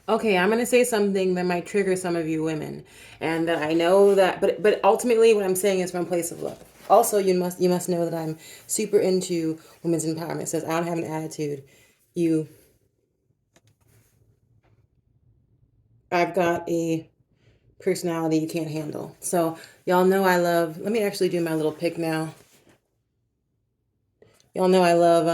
Okay, I'm gonna say something that might trigger some of you women, and that I know that, but ultimately, what I'm saying is from a place of love. Also, you must know that I'm super into women's empowerment. It says I don't have an attitude. You, I've got a personality you can't handle. So y'all know I love. Let me actually do my little pick now. Y'all know I love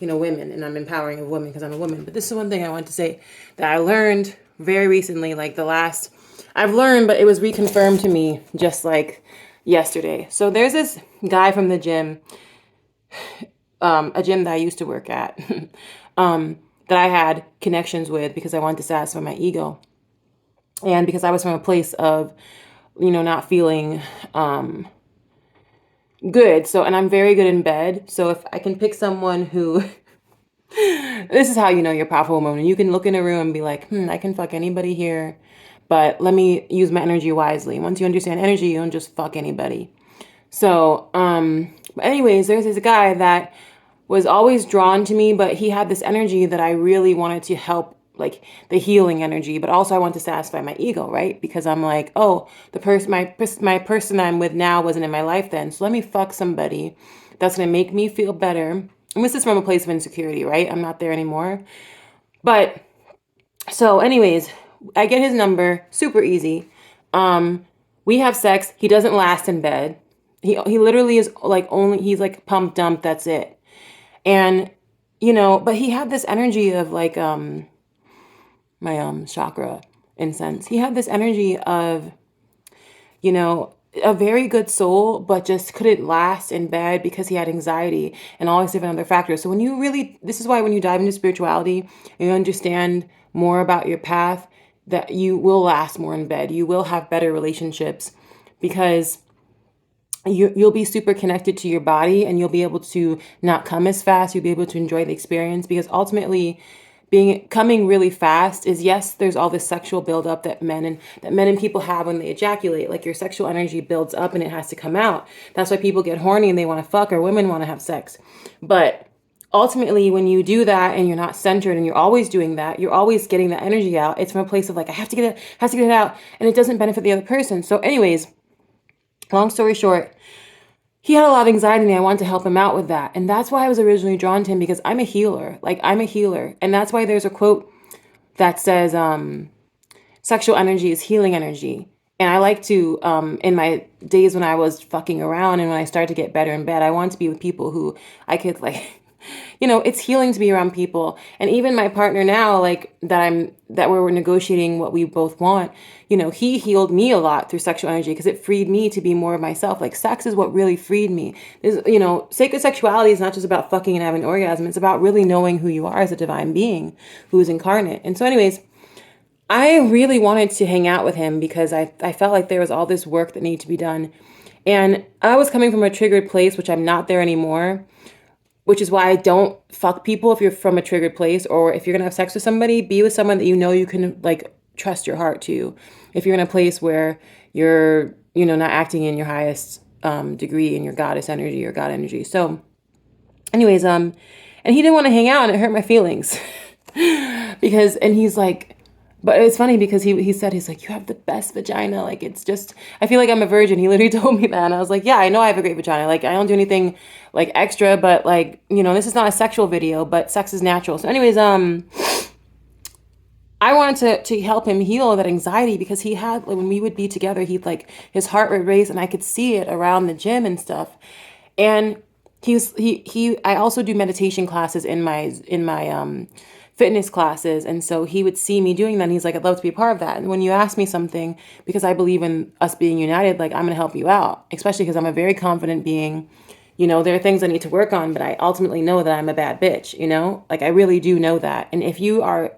women, and I'm empowering of women because I'm a woman. But this is one thing I want to say that I learned very recently, like I've learned, but it was reconfirmed to me just like yesterday. So there's this guy from the gym, a gym that I used to work at, that I had connections with because I wanted to satisfy my ego. And because I was from a place of, not feeling good. So, and I'm very good in bed. So if I can pick someone who, this is how you know you're a powerful woman. You can look in a room and be like, I can fuck anybody here, but let me use my energy wisely. Once you understand energy, you don't just fuck anybody. So, but anyways, there's this guy that was always drawn to me, but he had this energy that I really wanted to help, like the healing energy, but also I want to satisfy my ego, right? Because I'm like, oh, my person I'm with now wasn't in my life then, so let me fuck somebody that's gonna make me feel better. And this is from a place of insecurity, right? I'm not there anymore. But so, anyways, I get his number, super easy. We have sex. He doesn't last in bed. He literally is like only he's like pump dump. That's it. And but he had this energy of like my chakra incense. He had this energy of you know a very good soul, but just couldn't last in bed because he had anxiety and all these different other factors. So when you really, this is why when you dive into spirituality and you understand more about your path, that you will last more in bed. You will have better relationships because you'll be super connected to your body, and you'll be able to not come as fast. You'll be able to enjoy the experience because ultimately being coming really fast is, yes, there's all this sexual buildup that men and people have when they ejaculate. Like your sexual energy builds up and it has to come out. That's why people get horny and they want to fuck, or women want to have sex. But ultimately, when you do that and you're not centered and you're always doing that, you're always getting that energy out. It's from a place of like, I have to get it out, and it doesn't benefit the other person. So anyways, long story short, he had a lot of anxiety and I wanted to help him out with that. And that's why I was originally drawn to him, because I'm a healer. Like I'm a healer. And that's why there's a quote that says, sexual energy is healing energy. And I like to, in my days when I was fucking around and when I started to get better in bed, I wanted to be with people who I could like, it's healing to be around people. And even my partner now, like that we're negotiating what we both want, he healed me a lot through sexual energy because it freed me to be more of myself. Like sex is what really freed me. Sacred sexuality is not just about fucking and having an orgasm. It's about really knowing who you are as a divine being who is incarnate. And so anyways, I really wanted to hang out with him because I felt like there was all this work that needed to be done. And I was coming from a triggered place, which I'm not there anymore, which is why I don't fuck people if you're from a triggered place, or if you're gonna have sex with somebody, be with someone that you can like trust your heart to. If you're in a place where you're, not acting in your highest degree in your goddess energy or God energy. So, anyways, and he didn't want to hang out, and it hurt my feelings and he's like, but it's funny because he said, he's like, you have the best vagina. Like, it's just, I feel like I'm a virgin. He literally told me that. And I was like, yeah, I know I have a great vagina. Like, I don't do anything like extra, but like, this is not a sexual video, but sex is natural. So anyways, I wanted to help him heal that anxiety because he had, like, when we would be together, he'd like, his heart would race and I could see it around the gym and stuff. And I also do meditation classes in my fitness classes, and so he would see me doing that and he's like, I'd love to be a part of that. And when you ask me something, because I believe in us being united, like I'm going to help you out, especially because I'm a very confident being. There are things I need to work on, but I ultimately know that I'm a bad bitch, like I really do know that. And if you are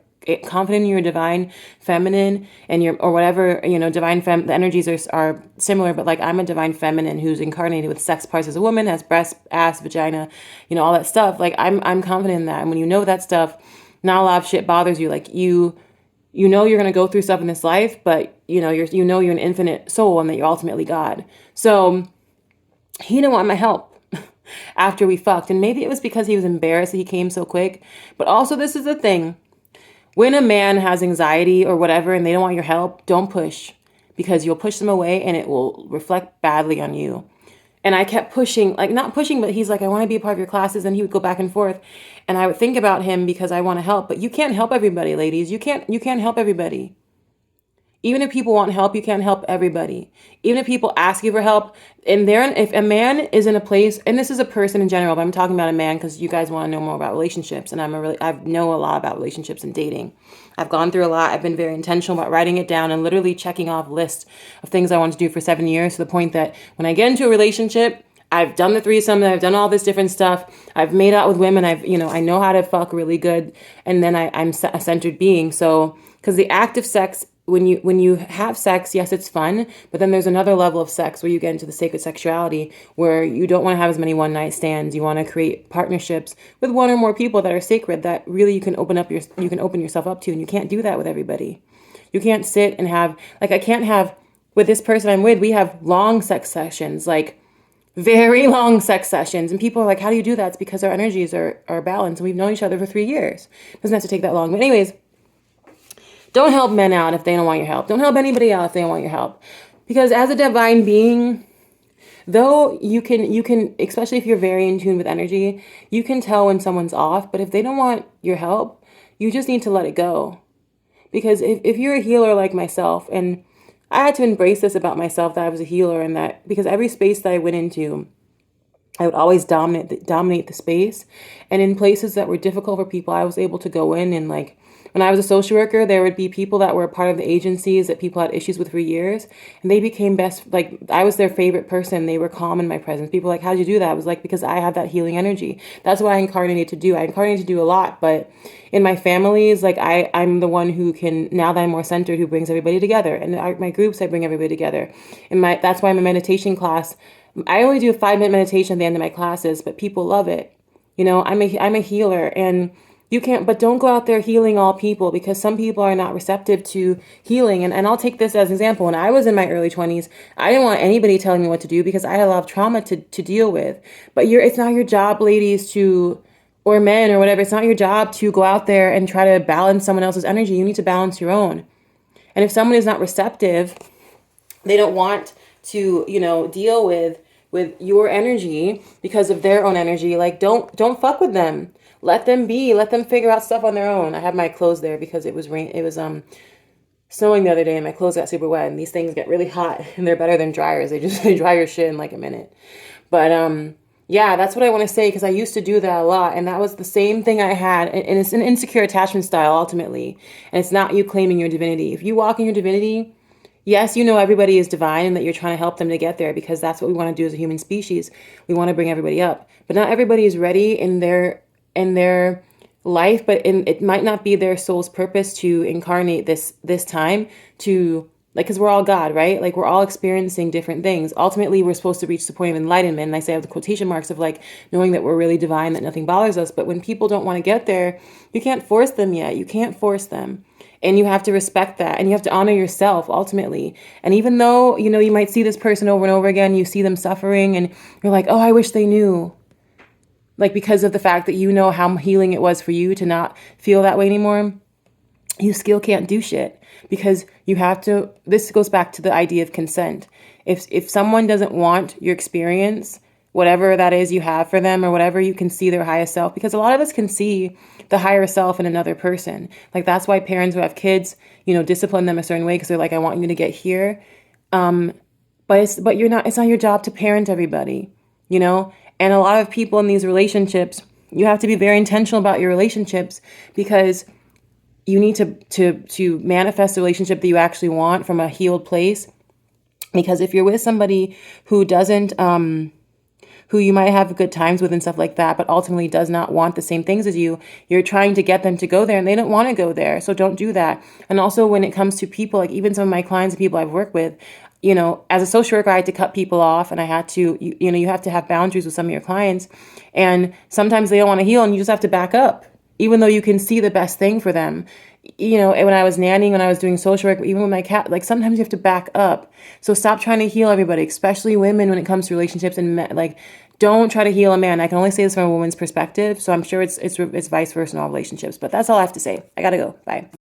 confident in your divine feminine and your, or whatever, the energies are similar, but like I'm a divine feminine who's incarnated with sex parts as a woman, has breast, ass, vagina, all that stuff. Like I'm confident in that. And when you know that stuff, not a lot of shit bothers you. Like you're going to go through stuff in this life, but you're an infinite soul and that you're ultimately God. So he didn't want my help after we fucked. And maybe it was because he was embarrassed that he came so quick. But also, this is the thing. When a man has anxiety or whatever and they don't want your help, don't push, because you'll push them away and it will reflect badly on you. And I kept pushing, like not pushing, but he's like, I want to be a part of your classes. And he would go back and forth. And I would think about him because I want to help. But you can't help everybody, ladies. You can't help everybody. Even if people want help, you can't help everybody. Even if people ask you for help, and if a man is in a place, and this is a person in general, but I'm talking about a man because you guys want to know more about relationships, and I know a lot about relationships and dating. I've gone through a lot. I've been very intentional about writing it down and literally checking off lists of things I want to do for 7 years, to the point that when I get into a relationship, I've done the threesome, I've done all this different stuff. I've made out with women. I know how to fuck really good, and then I'm a centered being. So, because the act of sex, when you have sex, yes, it's fun, but then there's another level of sex where you get into the sacred sexuality, where you don't want to have as many one night stands. You want to create partnerships with one or more people that are sacred, that really you can open yourself up to, and you can't do that with everybody. You can't sit and have, like, I can't have, with this person I'm with, we have long sex sessions, like very long sex sessions, and people are like, how do you do that? It's because our energies are balanced, and we've known each other for 3 years. It doesn't have to take that long. But anyways, don't help men out if they don't want your help. Don't help anybody out if they don't want your help. Because as a divine being, though you can, especially if you're very in tune with energy, you can tell when someone's off. But if they don't want your help, you just need to let it go. Because if you're a healer like myself, and I had to embrace this about myself, that I was a healer, and that because every space that I went into, I would always dominate the space. And in places that were difficult for people, I was able to go in and, like, when I was a social worker, there would be people that were a part of the agencies that people had issues with for years, and they became best, like, I was their favorite person. They were calm in my presence. People were like, how'd you do that? I was like, because I have that healing energy. That's what I incarnated to do. I incarnated to do a lot, but in my families, like, I'm the one who can, now that I'm more centered, who brings everybody together. And my groups, I bring everybody together. And that's why I'm a meditation class. I only do a 5-minute meditation at the end of my classes, but people love it. I'm a healer, and you can't, but don't go out there healing all people, because some people are not receptive to healing. And I'll take this as an example. When I was in my early 20s, I didn't want anybody telling me what to do because I had a lot of trauma to deal with. But it's not your job, ladies, or men or whatever, it's not your job to go out there and try to balance someone else's energy. You need to balance your own. And if someone is not receptive, they don't want to, deal with your energy because of their own energy, like, don't fuck with them. Let them be. Let them figure out stuff on their own. I have my clothes there because it was snowing the other day, and my clothes got super wet, and these things get really hot, and they're better than dryers. They dry your shit in like a minute. But yeah, that's what I want to say, because I used to do that a lot, and that was the same thing I had, and it's an insecure attachment style ultimately, and it's not you claiming your divinity. If you walk in your divinity, yes, everybody is divine and that you're trying to help them to get there, because that's what we want to do as a human species. We want to bring everybody up, but not everybody is ready in their life, but it might not be their soul's purpose to incarnate this time to, like, because we're all God, right? Like, we're all experiencing different things. Ultimately, we're supposed to reach the point of enlightenment. And I say I have the quotation marks of, like, knowing that we're really divine, that nothing bothers us. But when people don't want to get there, you can't force them yet. You can't force them. And you have to respect that. And you have to honor yourself, ultimately. And even though, you might see this person over and over again, you see them suffering, and you're like, oh, I wish they knew. Like, because of the fact that you know how healing it was for you to not feel that way anymore, you still can't do shit, because you have to, this goes back to the idea of consent. If someone doesn't want your experience, whatever that is you have for them, or whatever, you can see their highest self, because a lot of us can see the higher self in another person. Like, that's why parents who have kids, discipline them a certain way, because they're like, I want you to get here. But it's not your job to parent everybody, And a lot of people in these relationships, you have to be very intentional about your relationships, because you need to manifest the relationship that you actually want from a healed place. Because if you're with somebody who doesn't, who you might have good times with and stuff like that, but ultimately does not want the same things as you, you're trying to get them to go there, and they don't want to go there. So don't do that. And also, when it comes to people, like even some of my clients and people I've worked with, as a social worker, I had to cut people off, and I had to, you have to have boundaries with some of your clients, and sometimes they don't want to heal, and you just have to back up. even though you can see the best thing for them. You know, when I was nannying, when I was doing social work, even with my cat, like sometimes you have to back up. So stop trying to heal everybody, especially women when it comes to relationships and men. Like, don't try to heal a man. I can only say this from a woman's perspective. So I'm sure it's vice versa in all relationships. But that's all I have to say. I gotta go. Bye.